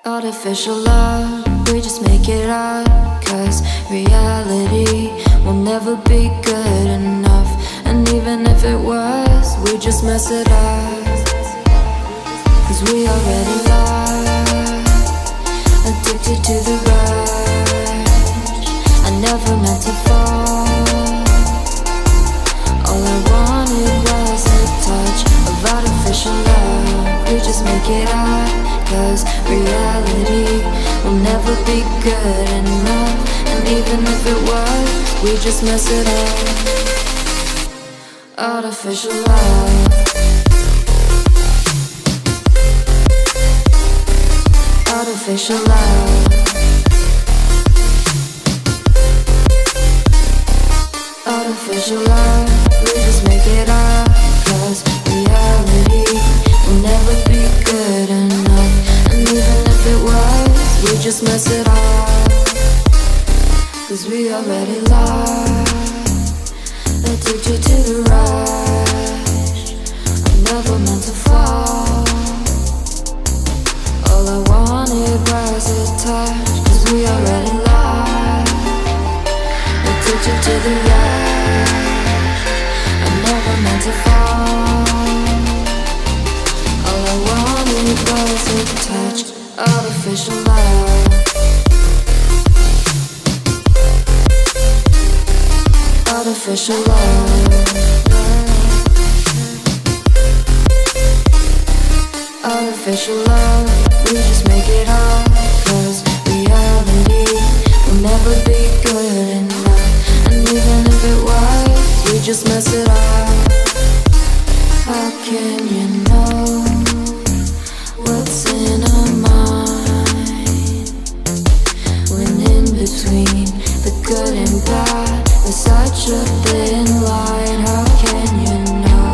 Artificial love, we just make it up. Cause reality will never be good enough. And even if it was, we just mess it up. Cause we already lost, addicted to the rush. I never meant to fall. All I wanted was a touch of artificial love. We just make it up. Cause reality will never be good enough. And even if it was, we just mess it up. Artificial love. Artificial love. Artificial love. We just make it up. Cause reality will never be good enough. And even if it was, we just mess it up. Cause we already lost, addicted to the rush. I never meant to fall. All I wanted was a touch. Cause we already lost, addicted to the rush. I never meant to fall. All I wanted was a touch. Artificial love. Artificial love. Artificial love. We just make it up. Cause reality will never be good enough. And even if it was, we just mess it up. How can you know what's in our mind when in between the good and bad there's such a thin line? How can you know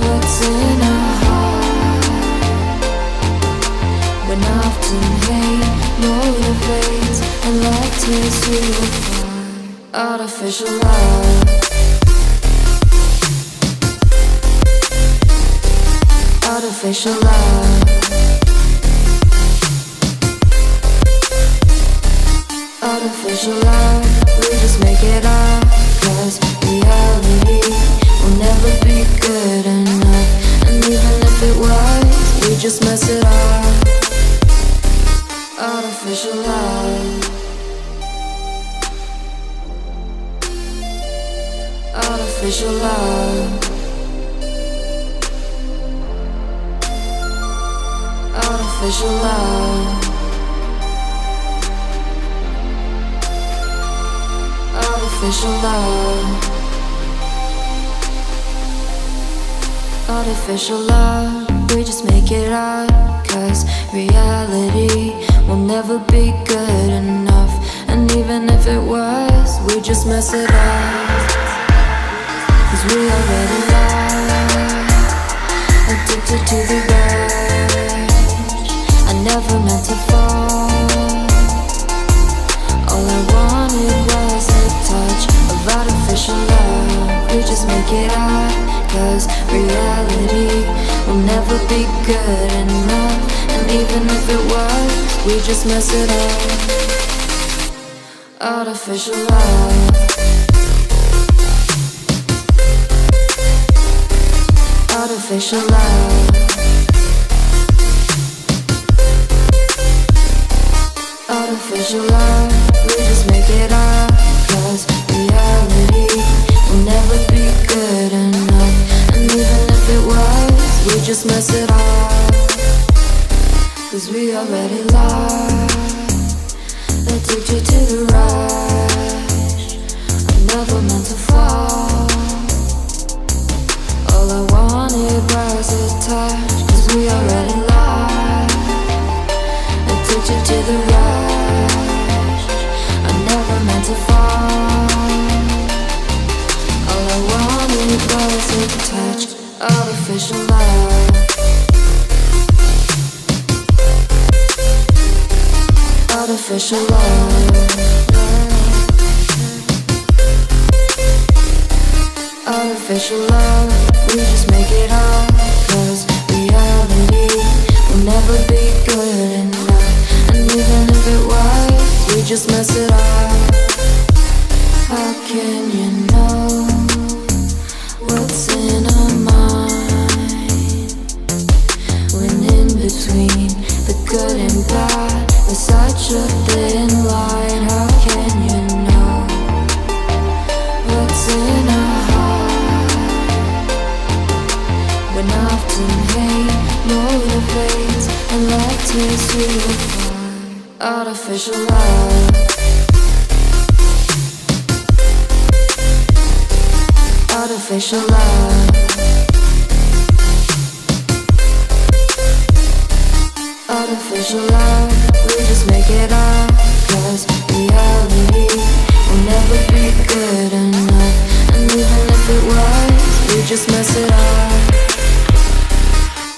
what's in our heart when often hate motivates and love tears you apart? Artificial love. Artificial love. Artificial love. We just make it up. Cause reality will never be good enough. And even if it was, we just mess it up. Artificial love. Artificial love. Artificial love. Artificial love. Artificial love. We just make it up. Cause reality will never be good enough. And even if it was, we just mess it up. Cause we already lost, addicted to the rush. I never meant to fall. All I wanted was a touch of artificial love. We just make it up. Cause reality will never be good enough. And even if it was, we just mess it up. Artificial love. Artificial love. Artificial love. We just make it up. Cause reality will never be good enough. And even if it was, we just mess it up. Cause we already lost, addicted to the rush. I never meant to fall. All I wanted was a touch. Cause we already lost, addicted to the rush. I never meant to fall. All I wanted was a touch. Artificial love. Artificial love. Artificial love. We just make it up. Cause reality will never be good taste you apart. Artificial love. Artificial love. Artificial love. We just make it up, 'cause reality will never be good enough. And even if it was, we just mess it up.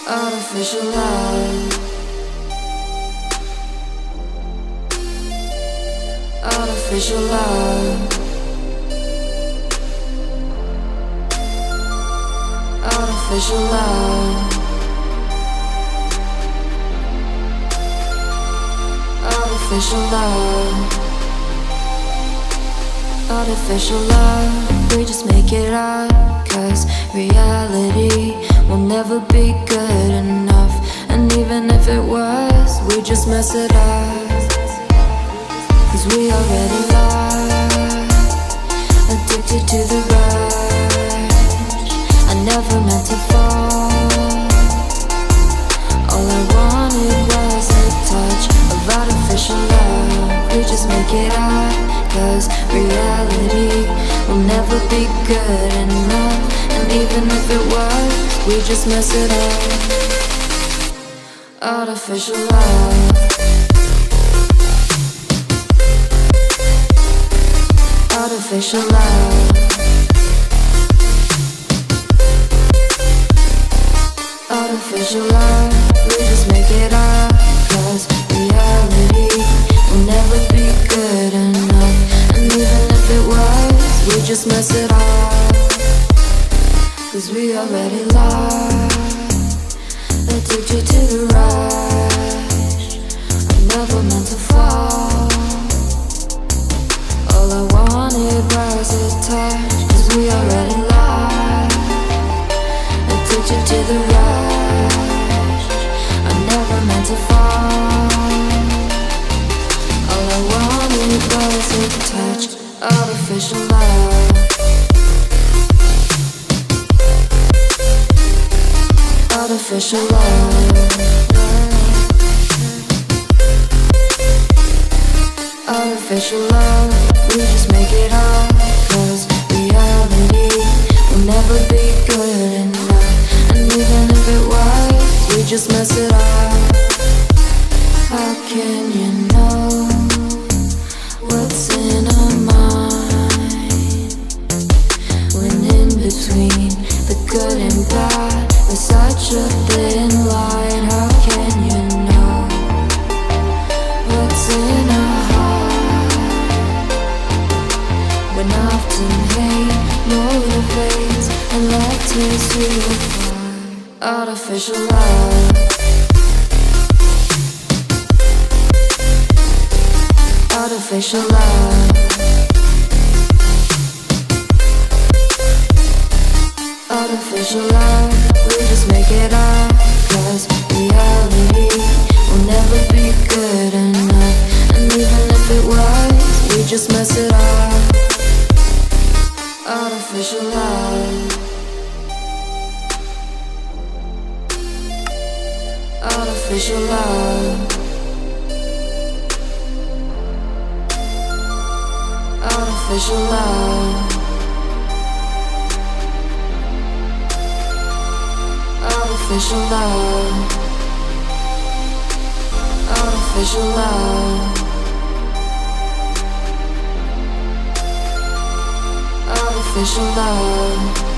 Artificial love. Artificial love. Artificial love. Artificial love. Artificial love. We just make it up, 'cause reality will never be good enough. And even if it was, we just mess it up. 'Cause we already lost, addicted to the rush. I never meant to fall. All I wanted was a touch of artificial love. We just make it up, 'cause reality will never be good enough. And even if it was, we just mess it up. Artificial love. Artificial love. Artificial love. We just make it up, 'cause reality will never be good enough. And even if it was, we just mess it up. 'Cause we already lost, addicted to the rush. I never meant to fall. All I wanted was a touch. 'Cause we already lost, addicted to the rush. I never meant to fall. All I wanted was a touch. Artificial love. Artificial love. Artificial love. We just make it up, 'cause reality will never be good enough. And even if it was, we just mess it up. How can you know what's in our mind, when in between the good and bad there's such a thin line? How can you know what's in our heart, when often hate motivates and love tears you apart? Artificial love. Artificial love. Artificial love. We just make it up, 'cause reality will never be good enough. And even if it was, we just mess it up. Artificial love. Artificial love. Artificial love. Artificial love. Artificial love. Artificial love.